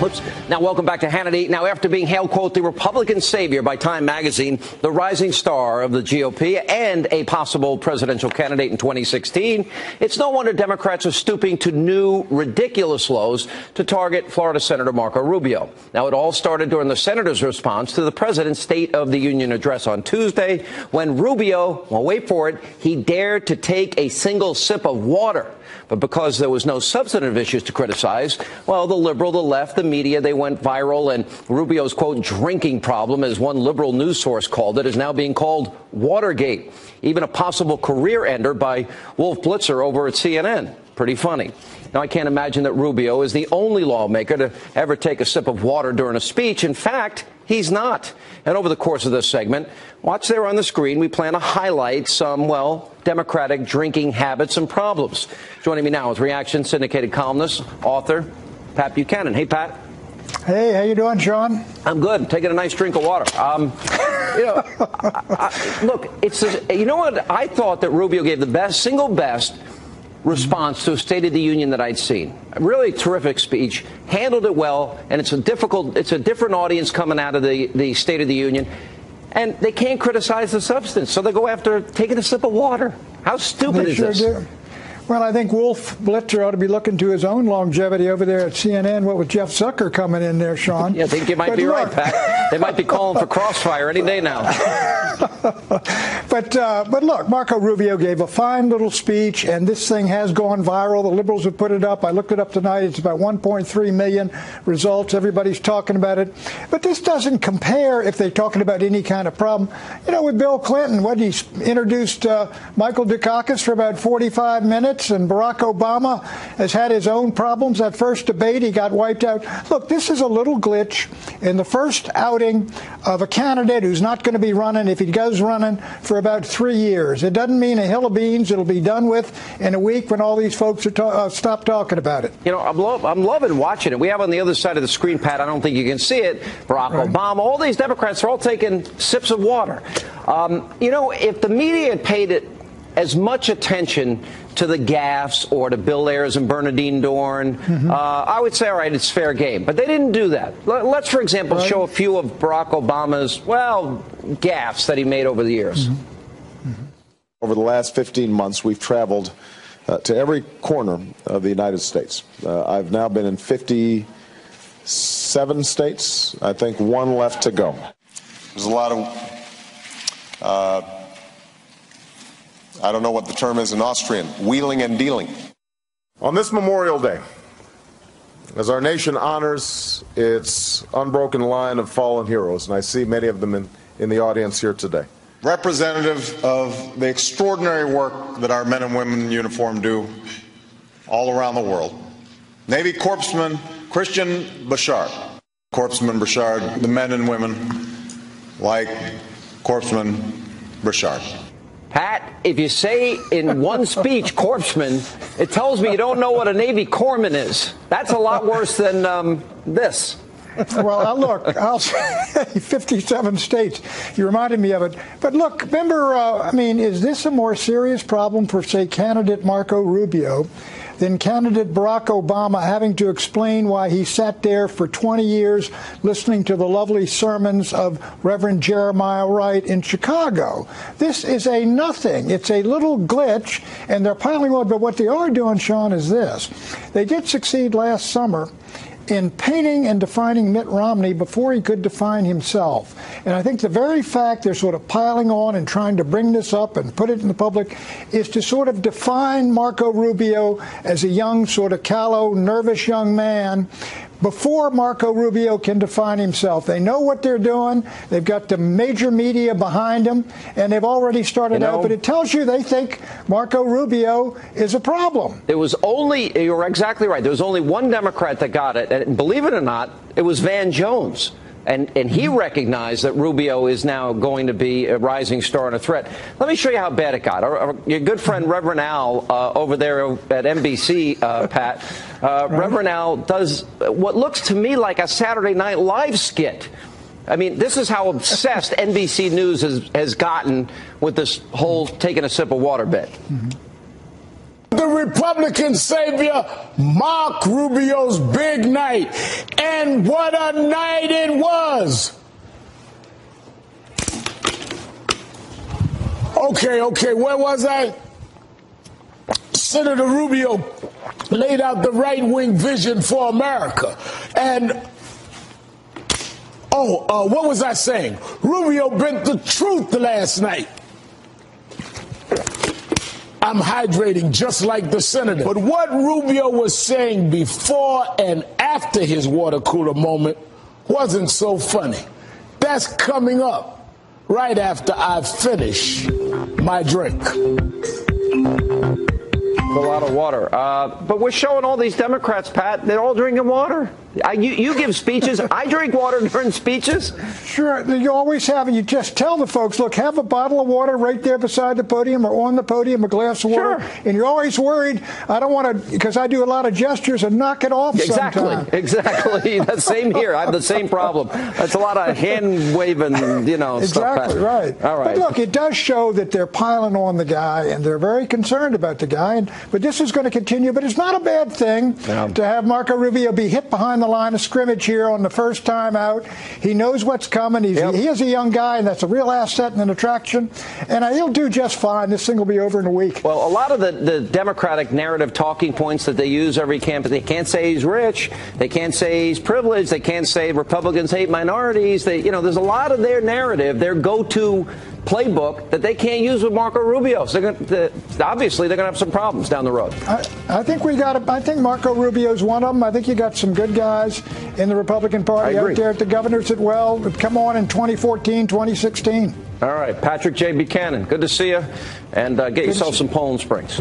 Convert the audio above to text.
Oops. Now, welcome back to Hannity. Now, after being hailed, quote, the Republican savior by Time magazine, the rising star of the GOP, and a possible presidential candidate in 2016, it's no wonder Democrats are stooping to new, ridiculous lows to target Florida Senator Marco Rubio. Now, it all started during the senator's response to the president's State of the Union address on Tuesday, when Rubio, well, wait for it, he dared to take a single sip of water. But because there was no substantive issues to criticize, well, the liberal, the left, the media, they went viral. And Rubio's, quote, drinking problem, as one liberal news source called it, is now being called Watergate. Even a possible career ender by Wolf Blitzer over at CNN. Pretty funny. Now, I can't imagine that Rubio is the only lawmaker to ever take a sip of water during a speech. In fact, he's not. And over the course of this segment, watch there on the screen, we plan to highlight some, well, Democratic drinking habits and problems. Joining me now is Reaction syndicated columnist, author, Pat Buchanan. Hey, Pat. Hey, how you doing, Sean? I'm good. I'm taking a nice drink of water. Look, you know what? I thought that Rubio gave the single best response to a State of the Union that I'd seen. A really terrific speech, handled it well, and it's a different audience coming out of the State of the Union, and they can't criticize the substance, so they go after taking a sip of water. How stupid is this? Do. Well, I think Wolf Blitzer ought to be looking to his own longevity over there at CNN. What with Jeff Zucker coming in there, Sean? Yeah, I think you might be right, Pat. They might be calling for crossfire any day now. But look, Marco Rubio gave a fine little speech, and this thing has gone viral. The liberals have put it up. I looked it up tonight. It's about 1.3 million results. Everybody's talking about it. But this doesn't compare, if they're talking about any kind of problem, with Bill Clinton. He introduced Michael Dukakis for about 45 minutes. And Barack Obama has had his own problems. That first debate, he got wiped out. Look, this is a little glitch in the first outing of a candidate who's not going to be running, if he goes running, for about 3 years. It doesn't mean a hill of beans. It'll be done with in a week when all these folks are stop talking about it. I'm loving watching it. We have on the other side of the screen, Pat, I don't think you can see it, Barack Obama, all these Democrats are all taking sips of water. If the media had paid it as much attention to the gaffes or to Bill Ayers and Bernardine Dorn, I would say, all right, it's fair game. But they didn't do that. Let's, for example, show a few of Barack Obama's, gaffes that he made over the years. Over the last 15 months, we've traveled to every corner of the United States. I've now been in 57 states. I think one left to go. There's a lot of I don't know what the term is in Austrian, wheeling and dealing. On this Memorial Day, as our nation honors its unbroken line of fallen heroes, and I see many of them in the audience here today. Representative of the extraordinary work that our men and women in uniform do all around the world, Navy Corpsman Christian Bouchard. Corpsman Bouchard, the men and women like Corpsman Bouchard. Pat, if you say in one speech, corpsman, it tells me you don't know what a Navy corpsman is. That's a lot worse than this. Well, look, I'll say 57 states. You reminded me of it. But look, remember, is this a more serious problem for, say, candidate Marco Rubio than candidate Barack Obama having to explain why he sat there for 20 years listening to the lovely sermons of Reverend Jeremiah Wright in Chicago? This is a nothing. It's a little glitch, and they're piling on. But what they are doing, Sean, is this. They did succeed last summer in painting and defining Mitt Romney before he could define himself. And I think the very fact they're sort of piling on and trying to bring this up and put it in the public is to sort of define Marco Rubio as a young, sort of callow, nervous young man before Marco Rubio can define himself. They know what they're doing. They've got the major media behind them, and they've already started out. But it tells you they think Marco Rubio is a problem. You're exactly right. There was only one Democrat that got it, and believe it or not, it was Van Jones. And he recognized that Rubio is now going to be a rising star and a threat. Let me show you how bad it got. Your good friend Reverend Al over there at NBC, Pat, Reverend Al does what looks to me like a Saturday Night Live skit. I mean, this is how obsessed NBC News has gotten with this whole taking a sip of water bit. The Republican savior, Mark Rubio's big night. And what a night it was. Okay, where was I? Senator Rubio laid out the right-wing vision for America. And, what was I saying? Rubio bent the truth last night. I'm hydrating just like the senator. But what Rubio was saying before and after his water cooler moment wasn't so funny. That's coming up right after I finish my drink. A lot of water. But we're showing all these Democrats, Pat, they're all drinking water. You give speeches. I drink water during speeches. Sure. You always have it. You just tell the folks, look, have a bottle of water right there beside the podium or on the podium, a glass of water. Sure. And you're always worried, I don't want to, because I do a lot of gestures and knock it off sometime. Exactly. The same here. I have the same problem. That's a lot of hand waving, Exactly, stuff. Pat. Right. All right. But look, it does show that they're piling on the guy, and they're very concerned about the guy. But this is going to continue. But it's not a bad thing to have Marco Rubio be hit behind the line of scrimmage here on the first time out. He knows what's coming. He is a young guy, and that's a real asset and an attraction. And he'll do just fine. This thing will be over in a week. Well, a lot of the Democratic narrative talking points that they use every campaign, they can't say he's rich. They can't say he's privileged. They can't say Republicans hate minorities. There's a lot of their narrative, their go-to playbook that they can't use with Marco Rubio. So obviously they're going to have some problems down the road. I think I think Marco Rubio's one of them. I think you got some good guys in the Republican Party out there at the governors that would come on in 2014, 2016. All right, Patrick J. Buchanan, good to see you, and get yourself some Poland Springs.